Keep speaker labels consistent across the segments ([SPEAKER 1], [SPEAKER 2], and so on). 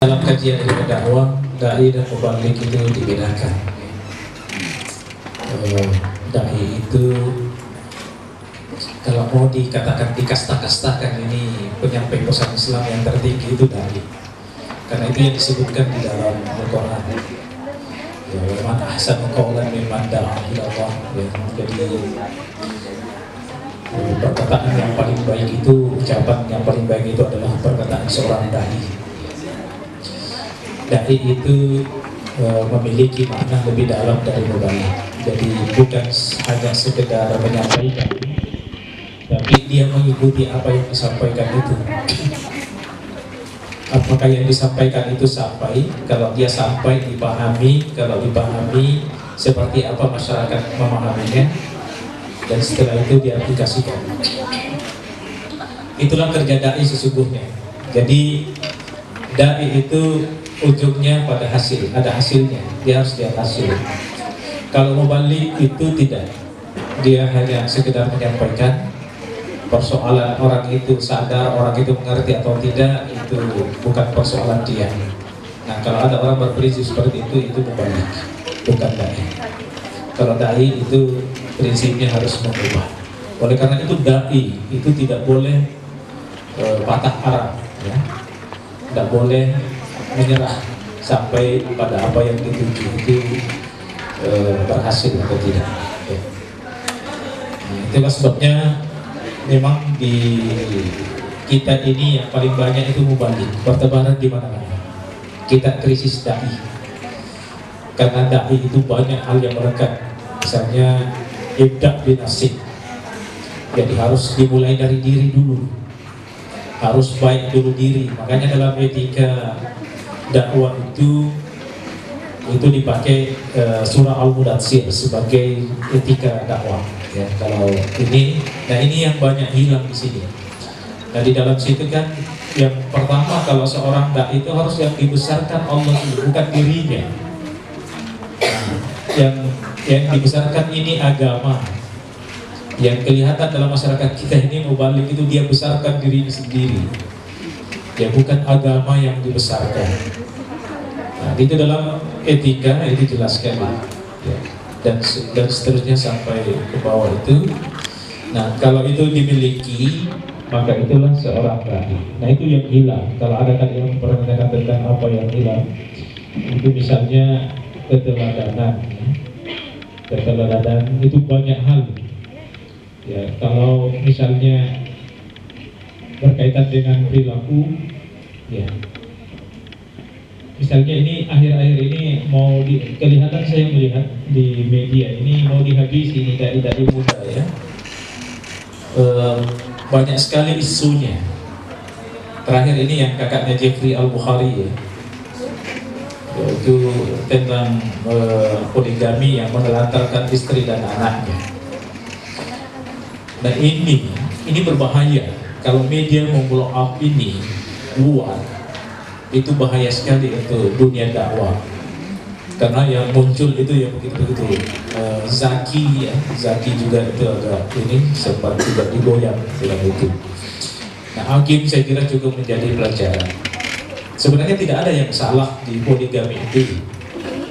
[SPEAKER 1] Dalam kajian ilmu dakwah, dai dan mubalik itu dibedakan. Dai itu kalau mau dikatakan dikasta-kastakan, ini penyampai pesan Islam yang tertinggi itu dai. Karena itu yang disebutkan di dalam Al-Quran. Ya, man ahsanu qawlan mimman da'a ila Allah. Jadi perkataan yang paling baik itu, ucapan yang paling baik itu adalah perkataan seorang dai. Dai itu memiliki makna lebih dalam dari mubalik. Jadi bukan hanya sekedar menyampaikan, tapi dia mengikuti apa yang disampaikan itu. Apakah yang disampaikan itu sampai? Kalau dia sampai, dipahami. Kalau dipahami, seperti apa masyarakat memahaminya, dan setelah itu diaplikasikan. Itulah kerja dai sesungguhnya. Jadi dai itu ujungnya pada hasil, ada hasilnya, dia harus lihat hasil. Kalau mubalik itu tidak, dia hanya sekedar menyampaikan. Persoalan orang itu sadar, orang itu mengerti atau tidak, itu bukan persoalan dia. Nah, kalau ada orang berprinsip seperti itu mubalik, bukan dai. Kalau dai itu prinsipnya harus mengubah. Oleh karena itu dai itu tidak boleh patah arang, ya. Tidak boleh menyerah sampai pada apa yang dituju itu berhasil atau tidak. Ya. Nah, itulah sebabnya memang di kita ini yang paling banyak itu mubalik, bertebaran di mana-mana. Kita krisis dai, karena dai itu banyak hal yang melekat. Misalnya ibda' bin nafsik, jadi harus dimulai dari diri dulu, harus baik dulu diri. Makanya dalam etika dakwah itu dipakai surah Al-Mudaththir sebagai etika dakwah. Ya, kalau ini, nah ini yang banyak hilang di sini. Nah, di dalam situ kan yang pertama, kalau seorang dai itu harus yang dibesarkan Allah, bukan dirinya. Nah, yang dibesarkan ini agama. Yang kelihatan dalam masyarakat kita ini mubalik itu dia besarkan dirinya sendiri. Ya, bukan agama yang dibesarkan. Nah, itu dalam etika itu jelas sekali. Ya. Dan seterusnya sampai ke bawah itu. Nah, kalau itu dimiliki, maka itulah seorang dai. Nah, itu yang hilang. Kalau ada kan yang pernah tentang apa yang hilang, itu misalnya keteladanan. Keteladanan itu banyak hal. Ya, kalau misalnya berkaitan dengan perilaku, ya. Misalnya ini akhir-akhir ini mau kelihatan, saya melihat di media ini mau dihabisi ini dai-dai muda, ya. Banyak sekali isunya. Terakhir ini yang kakaknya Jeffrey Al-Bukhari, ya, yaitu tentang poligami yang menelantarkan istri dan anaknya. Nah, ini berbahaya. Kalau media memblow up ini luar, itu bahaya sekali untuk dunia dakwah. Karena yang muncul itu ya begitu-begitu. Zaki, ya, Zaki juga itu agak ini sempat juga digoyang dalam itu. Nah, Hakim saya kira cukup menjadi pelajaran. Sebenarnya tidak ada yang salah di poligami itu,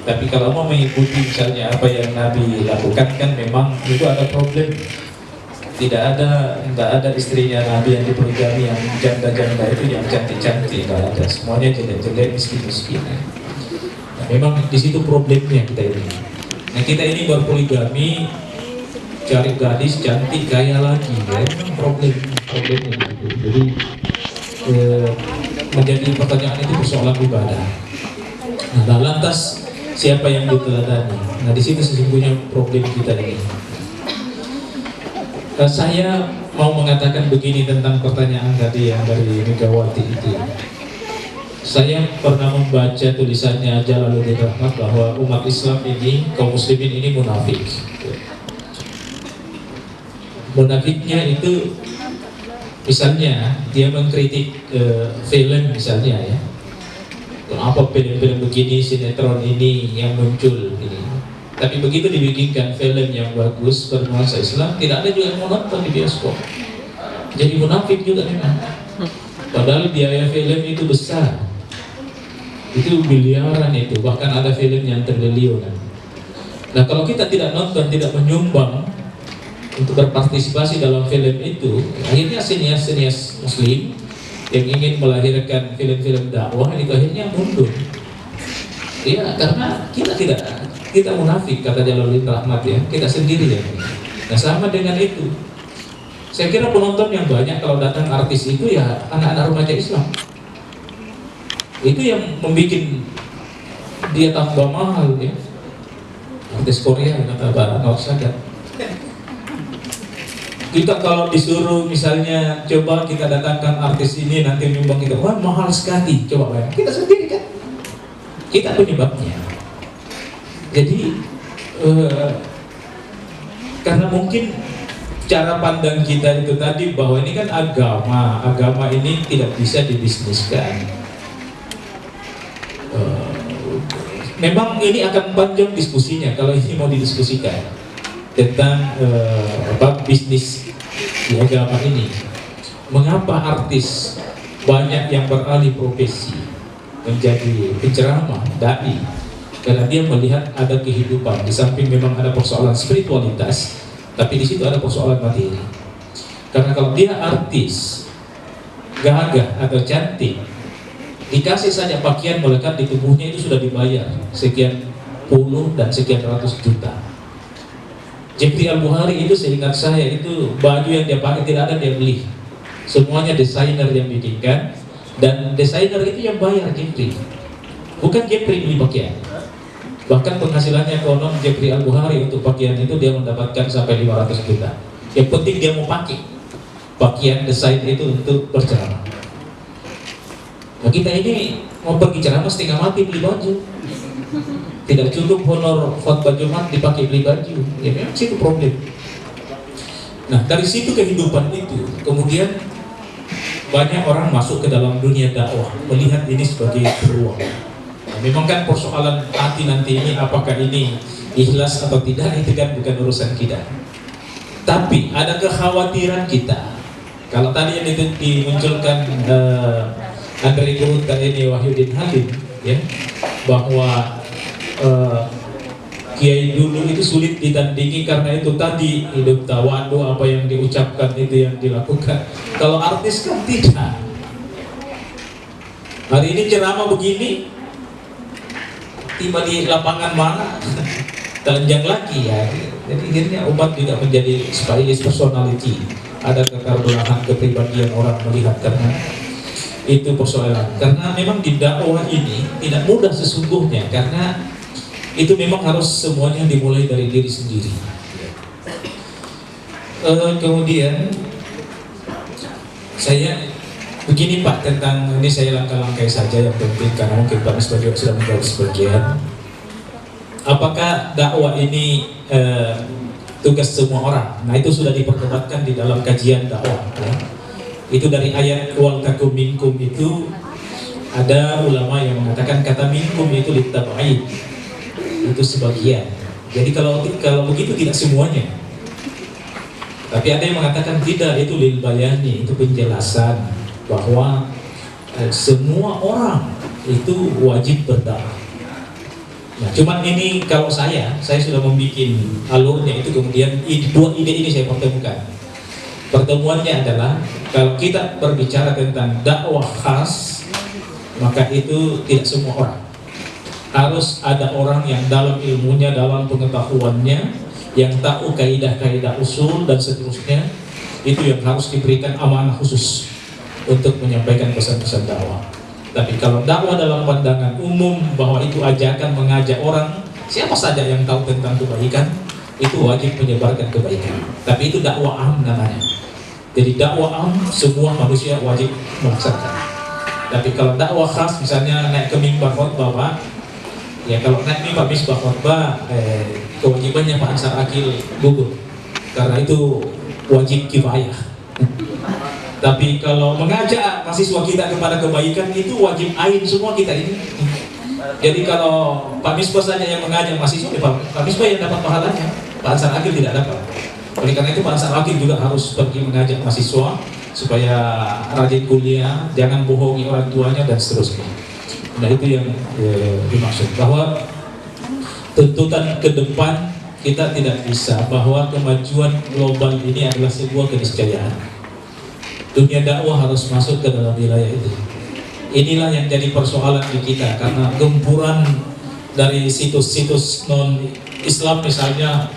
[SPEAKER 1] tapi kalau mau mengikuti misalnya apa yang Nabi lakukan, kan memang itu ada problem. Tidak ada istrinya Nabi yang dipoligami, yang janda-janda itu yang cantik-cantik, tidak ada. Semuanya jelek-jelek, miskin-miskin. Nah, memang di situ problemnya kita ini. Nah, kita ini berpoligami, cari gadis cantik kaya lagi, ya, problemnya gitu. Jadi menjadi pertanyaan itu persoalan ibadah. Nah, lantas siapa yang diteladani? Nah, di situ sesungguhnya problem kita ini. Saya mau mengatakan begini tentang pertanyaan tadi yang dari Megawati itu. Saya pernah membaca tulisannya Jalaluddin Rahmat bahwa umat Islam ini, kaum muslimin ini munafik. Munafiknya itu misalnya dia mengkritik film misalnya, ya. Kenapa film-film begini, sinetron ini yang muncul ini. Tapi begitu dibikinkan film yang bagus bernuansa Islam, tidak ada juga yang mau nonton di bioskop. Jadi munafik juga memang. Padahal biaya film itu besar. Itu miliaran itu, bahkan ada film yang triliunan. Nah kalau kita tidak nonton, tidak menyumbang untuk berpartisipasi dalam film itu, akhirnya sinias-sinias Muslim yang ingin melahirkan film-film dakwah itu akhirnya mundur. Ya karena kita munafik, kata Jalaluddin Rahmat ya, kita sendiri ya. Nah sama dengan itu, saya kira penonton yang banyak kalau datang artis itu ya anak-anak remaja Islam. Itu yang membuat dia tambah mahal ya. Artis Korea kata Pak Anwar Sadat. Kita kalau disuruh misalnya coba kita datangkan artis ini nanti nyumbang kita, wah mahal sekali. Coba bayang, kita sendiri kan, kita penyebabnya. Jadi karena mungkin cara pandang kita itu tadi bahwa ini kan agama ini tidak bisa dibisniskan. Memang ini akan panjang diskusinya kalau ini mau didiskusikan tentang bisnis di agama ini. Mengapa artis banyak yang beralih profesi menjadi penceramah, dai? Karena dia melihat ada kehidupan di samping memang ada persoalan spiritualitas, tapi di situ ada persoalan materi. Karena kalau dia artis gagah atau cantik, dikasih saja pakaian melekat di tubuhnya itu sudah dibayar sekian puluh dan sekian ratus juta. Jeffrey Al-Bukhari itu seingat saya itu baju yang dia pakai tidak ada dia beli, semuanya desainer yang bikinkan, dan desainer itu yang bayar Jeffrey, bukan Jeffrey beli pakaian. Bahkan penghasilannya konon Jeffrey Al-Bukhari untuk pakaian itu dia mendapatkan sampai 500 juta. Yang penting dia mau pakai pakaian desain itu untuk berceramah. Nah kita ini mau pergi ceramah setengah mati beli baju, tidak cukup honor khotbah Jumat dipakai beli baju. Ya memang situ problem. Nah dari situ kehidupan itu kemudian banyak orang masuk ke dalam dunia dakwah, melihat ini sebagai peluang. Nah, memang kan persoalan hati nanti ini apakah ini ikhlas atau tidak itu kan bukan urusan kita. Tapi ada kekhawatiran kita. Kalau tadi yang itu dimunculkan Andre Kuruta ini Wahyudin Halim ya, bahwa kiai dulu itu sulit ditandingi karena itu tadi hidup tawadu, apa yang diucapkan itu yang dilakukan. Kalau artis kan tidak. Hari ini ceramah begini, tiba di lapangan mana telanjang lagi ya. Jadi akhirnya umat juga menjadi spesialis personality. Ada keterbelahan kepribadian orang melihat karena itu persoalan. Karena memang di dakwah ini tidak mudah sesungguhnya, karena itu memang harus semuanya dimulai dari diri sendiri. Kemudian saya begini Pak, tentang ini saya langkah-langkah saja yang penting karena mungkin Pak Misbah juga sudah menjawab sebagian. Apakah dakwah ini tugas semua orang? Nah itu sudah diperdebatkan di dalam kajian dakwah ya. Itu dari ayat wal takum minkum itu ada ulama yang mengatakan kata minkum itu litab'id, itu sebagian. Jadi kalau begitu tidak semuanya. Tapi ada yang mengatakan tidak, itu lil bayani, itu penjelasan bahwa semua orang itu wajib berdakwah. Nah, cuman ini kalau saya sudah membuat alurnya itu, kemudian dua ide ini saya pertemukan. Pertemuannya adalah kalau kita berbicara tentang dakwah khas, maka itu tidak semua orang. Harus ada orang yang dalam ilmunya, dalam pengetahuannya, yang tahu kaidah-kaidah usul dan seterusnya, itu yang harus diberikan amanah khusus untuk menyampaikan pesan-pesan dakwah. Tapi kalau dakwah dalam pandangan umum bahwa itu ajakan mengajak orang, siapa saja yang tahu tentang kebaikan, itu wajib menyebarkan kebaikan. Tapi itu dakwah am namanya. Jadi dakwah am semua manusia wajib melaksanakan. Tapi kalau dakwah khas, misalnya naik ke mimbar khotbah Pak, ya kalau naik mimbar misbah khotbah, kewajibannya Pak Ansar Akil gugur, karena itu wajib kifayah. Tapi kalau mengajak mahasiswa kita kepada kebaikan, itu wajib ain semua kita ini. Jadi kalau Pak Misbah saja yang mengajak mahasiswa, ya Pak Misbah yang dapat pahalanya, Pak Ansar Akil tidak dapat. Oleh karena itu Pak Ansar Akil juga harus pergi mengajak mahasiswa supaya rajin kuliah, jangan bohongi orang tuanya dan seterusnya. Nah itu yang dimaksud, bahwa tuntutan ke depan kita tidak bisa bahwa kemajuan global ini adalah sebuah keniscayaan. Dunia dakwah harus masuk ke dalam wilayah itu. Inilah yang jadi persoalan di kita, karena gempuran dari situs-situs non-Islam misalnya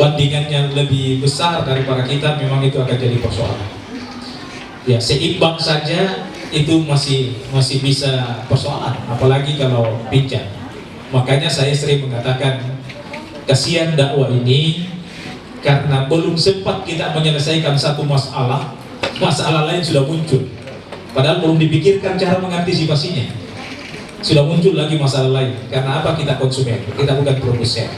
[SPEAKER 1] bandingannya lebih besar daripada kita, memang itu akan jadi persoalan. Ya, seimbang saja itu masih bisa persoalan, apalagi kalau pincang. Makanya saya sering mengatakan, kasihan dakwah ini karena belum sempat kita menyelesaikan satu masalah lain sudah muncul, padahal belum dipikirkan cara mengantisipasinya, sudah muncul lagi masalah lain. Karena apa? Kita konsumen, kita bukan produsen.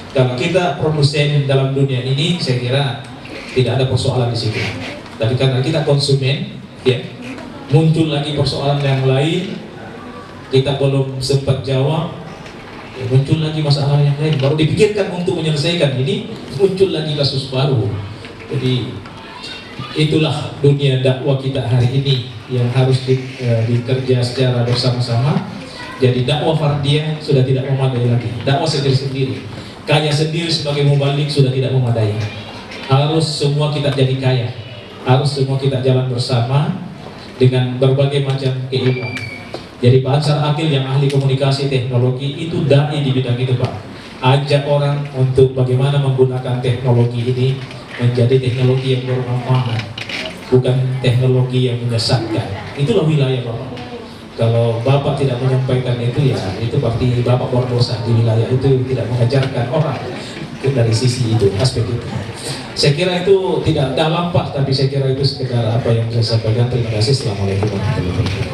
[SPEAKER 1] Kalau kita produsen dalam dunia ini, saya kira tidak ada persoalan di situ. Tapi karena kita konsumen, ya, muncul lagi persoalan yang lain, kita belum sempat jawab, ya, muncul lagi masalah yang lain, baru dipikirkan untuk menyelesaikan ini, muncul lagi kasus baru. Jadi itulah dunia dakwah kita hari ini yang harus dikerja secara bersama-sama. Jadi dakwah fardiyah sudah tidak memadai lagi, dakwah sendiri-sendiri, kaya sendiri sebagai mubalik sudah tidak memadai. Harus semua kita jadi kaya, harus semua kita jalan bersama dengan berbagai macam keilmuan. Jadi Pak Ansar Akil yang ahli komunikasi teknologi itu dai di bidang itu, Pak. Ajak orang untuk bagaimana menggunakan teknologi ini menjadi teknologi yang bermanfaat, bukan teknologi yang menyesatkan. Itulah wilayah Bapak. Kalau Bapak tidak menyampaikan itu, ya itu berarti Bapak berdosa di wilayah itu, tidak mengajarkan orang. Itu dari sisi itu, aspek itu. Saya kira itu tidak dalam Pak, tapi saya kira itu sekedar apa yang saya sampaikan. Terima kasih. Assalamualaikum warahmatullahi wabarakatuh.